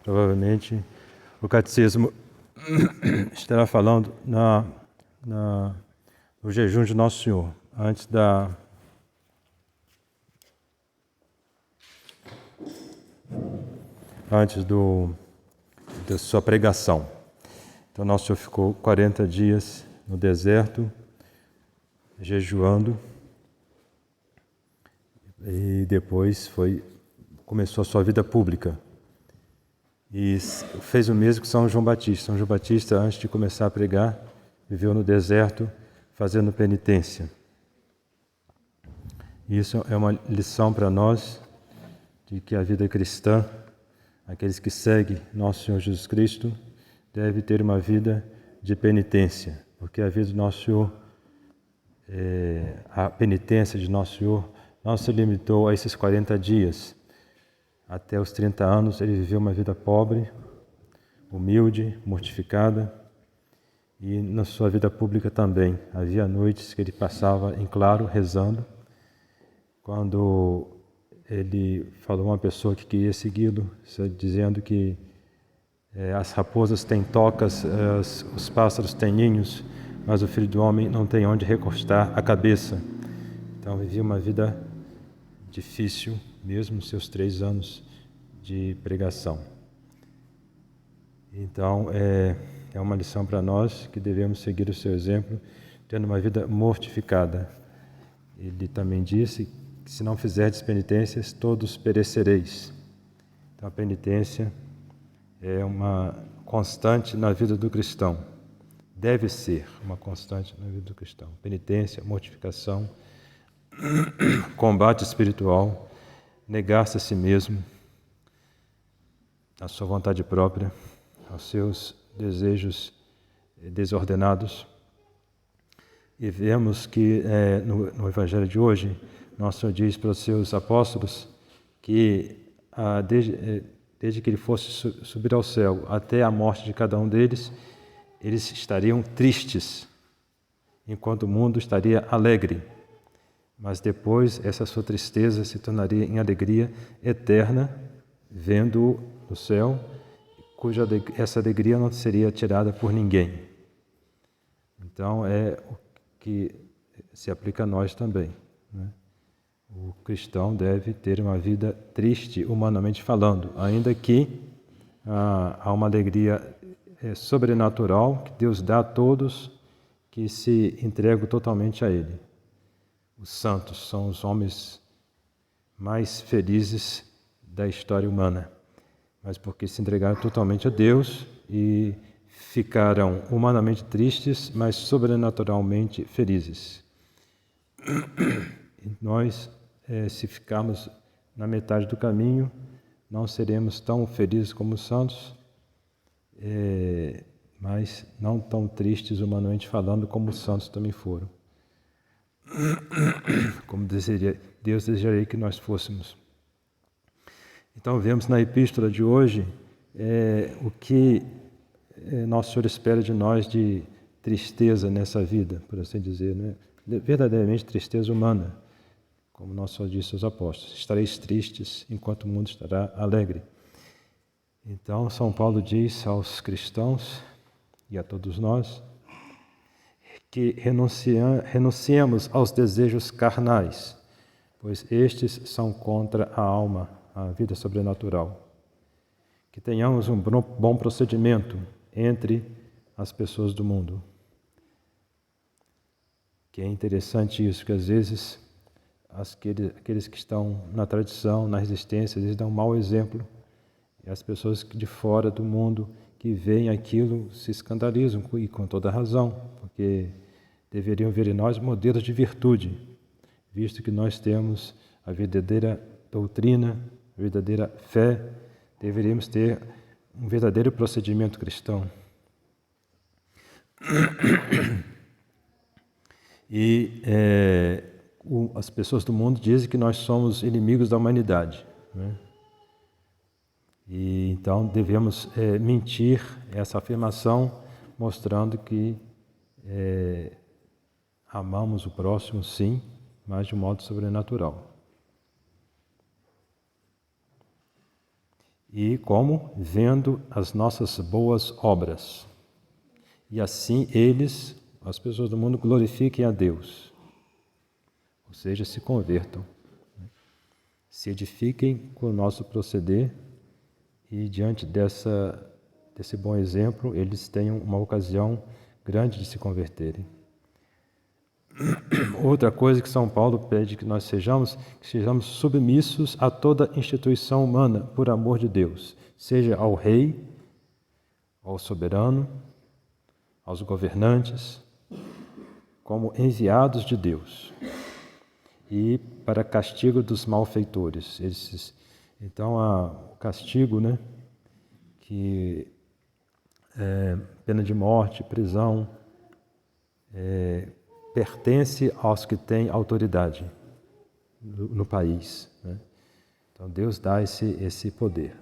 Provavelmente o catecismo estará falando no jejum de Nosso Senhor, antes da sua pregação. Então Nosso Senhor ficou 40 dias no deserto, jejuando, e depois começou a sua vida pública. E fez o mesmo que São João Batista. São João Batista, antes de começar a pregar, viveu no deserto fazendo penitência. E isso é uma lição para nós, de que a vida cristã, aqueles que seguem Nosso Senhor Jesus Cristo, deve ter uma vida de penitência, porque a vida do Nosso Senhor, a penitência de Nosso Senhor, não se limitou a esses 40 dias. Até os 30 anos ele viveu uma vida pobre, humilde, mortificada, e na sua vida pública também. Havia noites que ele passava em claro, rezando. Quando ele falou a uma pessoa que queria segui-lo, dizendo que as raposas têm tocas, os pássaros têm ninhos, mas o Filho do Homem não tem onde recostar a cabeça. Então vivia uma vida difícil, mesmo nos seus 3 anos de pregação. Então é uma lição para nós, que devemos seguir o seu exemplo, tendo uma vida mortificada. Ele também disse que se não fizerdes penitências, todos perecereis. Então a penitência é uma constante na vida do cristão. Deve ser uma constante na vida do cristão. Penitência, mortificação, combate espiritual, negar-se a si mesmo, a sua vontade própria, aos seus desejos desordenados. E vemos que no Evangelho de hoje, Nosso Senhor diz para os seus apóstolos que desde que ele fosse subir ao céu até a morte de cada um deles, eles estariam tristes, enquanto o mundo estaria alegre. Mas depois essa sua tristeza se tornaria em alegria eterna, vendo-o no céu, essa alegria não seria tirada por ninguém. Então é o que se aplica a nós também, né? O cristão deve ter uma vida triste, humanamente falando, ainda que há uma alegria sobrenatural que Deus dá a todos que se entregam totalmente a Ele. Os santos são os homens mais felizes da história humana, mas porque se entregaram totalmente a Deus e ficaram humanamente tristes, mas sobrenaturalmente felizes. E nós, se ficarmos na metade do caminho, não seremos tão felizes como os santos, mas não tão tristes humanamente falando como os santos também foram. Como Deus desejaria que nós fôssemos. Então vemos na epístola de hoje o que Nosso Senhor espera de nós de tristeza nessa vida, por assim dizer, né? Verdadeiramente tristeza humana, como Nosso Senhor disse aos apóstolos: estareis tristes enquanto o mundo estará alegre. Então São Paulo diz aos cristãos e a todos nós que renunciemos aos desejos carnais, pois estes são contra a alma, a vida sobrenatural. Que tenhamos um bom procedimento entre as pessoas do mundo. Que é interessante isso, que às vezes aqueles que estão na tradição, na resistência, eles dão um mau exemplo. E as pessoas de fora do mundo que veem aquilo se escandalizam, e com toda razão, porque deveriam ver em nós modelos de virtude, visto que nós temos a verdadeira doutrina, a verdadeira fé, deveríamos ter um verdadeiro procedimento cristão. E as pessoas do mundo dizem que nós somos inimigos da humanidade, né? E então devemos mentir essa afirmação, mostrando que amamos o próximo, sim, mas de um modo sobrenatural. E como? Vendo as nossas boas obras. E assim eles, as pessoas do mundo, glorifiquem a Deus. Ou seja, se convertam. Se edifiquem com o nosso proceder e diante desse bom exemplo, eles tenham uma ocasião grande de se converterem. Outra coisa que São Paulo pede que sejamos submissos a toda instituição humana, por amor de Deus, seja ao rei, ao soberano, aos governantes, como enviados de Deus, e para castigo dos malfeitores. Então, o castigo, que é pena de morte, prisão, pertence aos que têm autoridade no país. Então, Deus dá esse poder.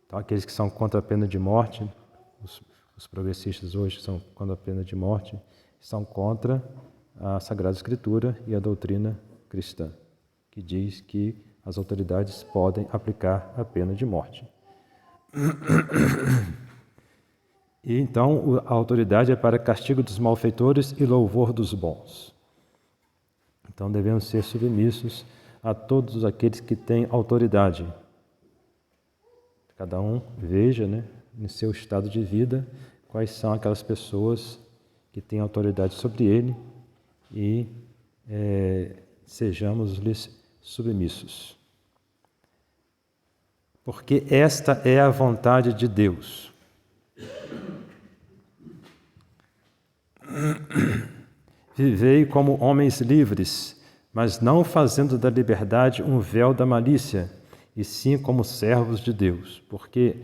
Então, aqueles que são contra a pena de morte, os progressistas hoje são contra a pena de morte, são contra a Sagrada Escritura e a doutrina cristã, que diz que as autoridades podem aplicar a pena de morte. E então a autoridade é para castigo dos malfeitores e louvor dos bons. Então devemos ser submissos a todos aqueles que têm autoridade. Cada um veja, em seu estado de vida, quais são aquelas pessoas que têm autoridade sobre ele e sejamos-lhes submissos. Porque esta é a vontade de Deus. Vivei como homens livres, mas não fazendo da liberdade um véu da malícia, e sim como servos de Deus. Porque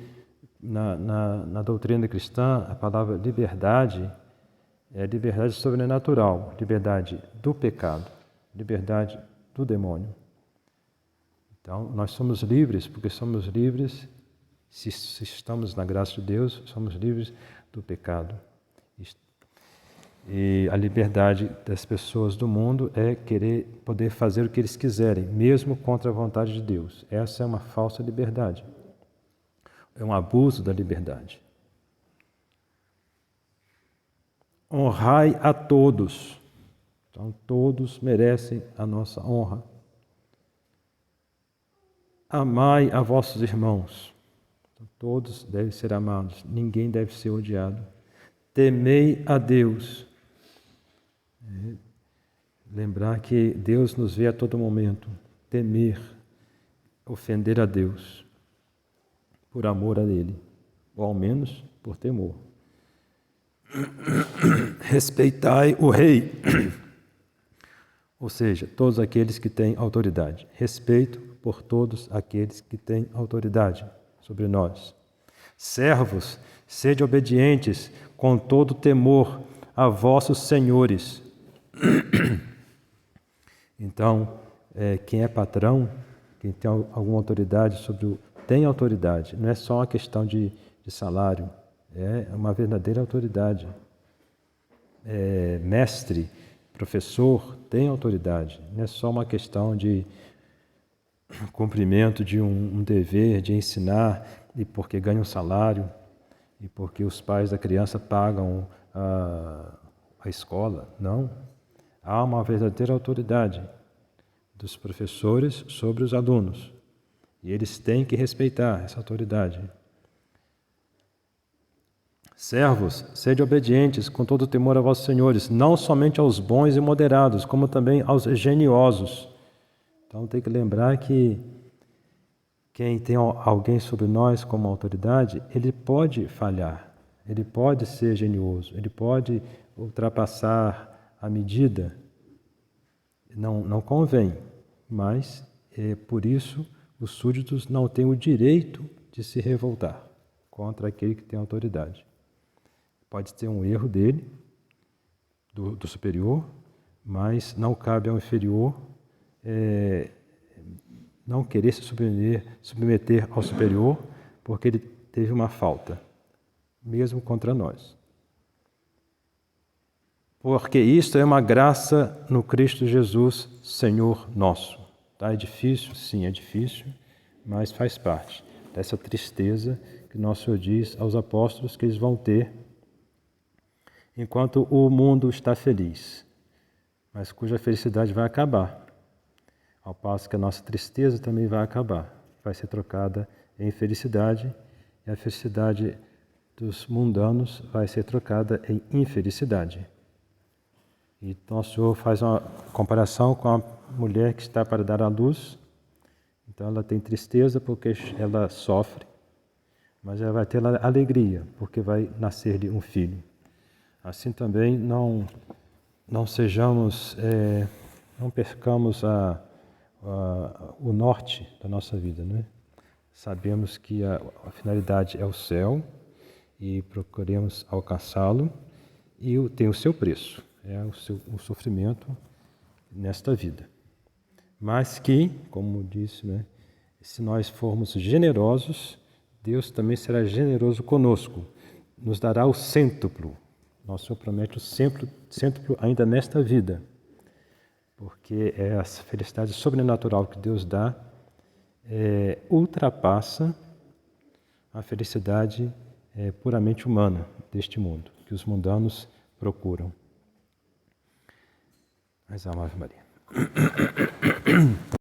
na doutrina cristã, a palavra liberdade é liberdade sobrenatural, liberdade do pecado, liberdade do demônio. Então, nós somos livres, porque somos livres, se estamos na graça de Deus, somos livres do pecado. E a liberdade das pessoas do mundo é querer poder fazer o que eles quiserem, mesmo contra a vontade de Deus. Essa é uma falsa liberdade. É um abuso da liberdade. Honrai a todos. Então, todos merecem a nossa honra. Amai a vossos irmãos. Então, todos devem ser amados. Ninguém deve ser odiado. Temei a Deus. Lembrar que Deus nos vê a todo momento. Temer, ofender a Deus, por amor a Ele, ou ao menos por temor. Respeitai o rei, ou seja, todos aqueles que têm autoridade. Respeito por todos aqueles que têm autoridade sobre nós. Servos, sede obedientes com todo temor a vossos senhores. Então, quem é patrão, quem tem alguma autoridade tem autoridade. Não é só uma questão de salário, é uma verdadeira autoridade. Mestre, professor, tem autoridade. Não é só uma questão de cumprimento de um dever, de ensinar, e porque ganha um salário, e porque os pais da criança pagam a escola. Não. Há uma verdadeira autoridade dos professores sobre os alunos. E eles têm que respeitar essa autoridade. Servos, sede obedientes com todo temor a vossos senhores, não somente aos bons e moderados, como também aos geniosos. Então tem que lembrar que quem tem alguém sobre nós como autoridade, ele pode falhar, ele pode ser genioso, ele pode ultrapassar a medida. Não convém, mas por isso os súditos não têm o direito de se revoltar contra aquele que tem autoridade. Pode ter um erro dele, do superior, mas não cabe ao inferior não querer se submeter ao superior porque ele teve uma falta, mesmo contra nós. Porque isto é uma graça no Cristo Jesus, Senhor nosso. Tá? É difícil? Sim, é difícil, mas faz parte. dessa tristeza que nosso Senhor diz aos apóstolos que eles vão ter enquanto o mundo está feliz, mas cuja felicidade vai acabar, ao passo que a nossa tristeza também vai acabar, vai ser trocada em felicidade, e a felicidade dos mundanos vai ser trocada em infelicidade. E nosso Senhor faz uma comparação com a mulher que está para dar à luz. Então ela tem tristeza porque ela sofre, mas ela vai ter alegria porque vai nascer-lhe um filho. Assim também não sejamos, não percamos o norte da nossa vida, né? Sabemos que a finalidade é o céu e procuremos alcançá-lo, e tem o seu preço, o sofrimento nesta vida. Mas que, como disse, né, se nós formos generosos, Deus também será generoso conosco, nos dará o cêntuplo. Nosso Senhor promete o cêntuplo ainda nesta vida, porque a felicidade sobrenatural que Deus dá ultrapassa a felicidade puramente humana deste mundo, que os mundanos procuram. Mas Ave Maria.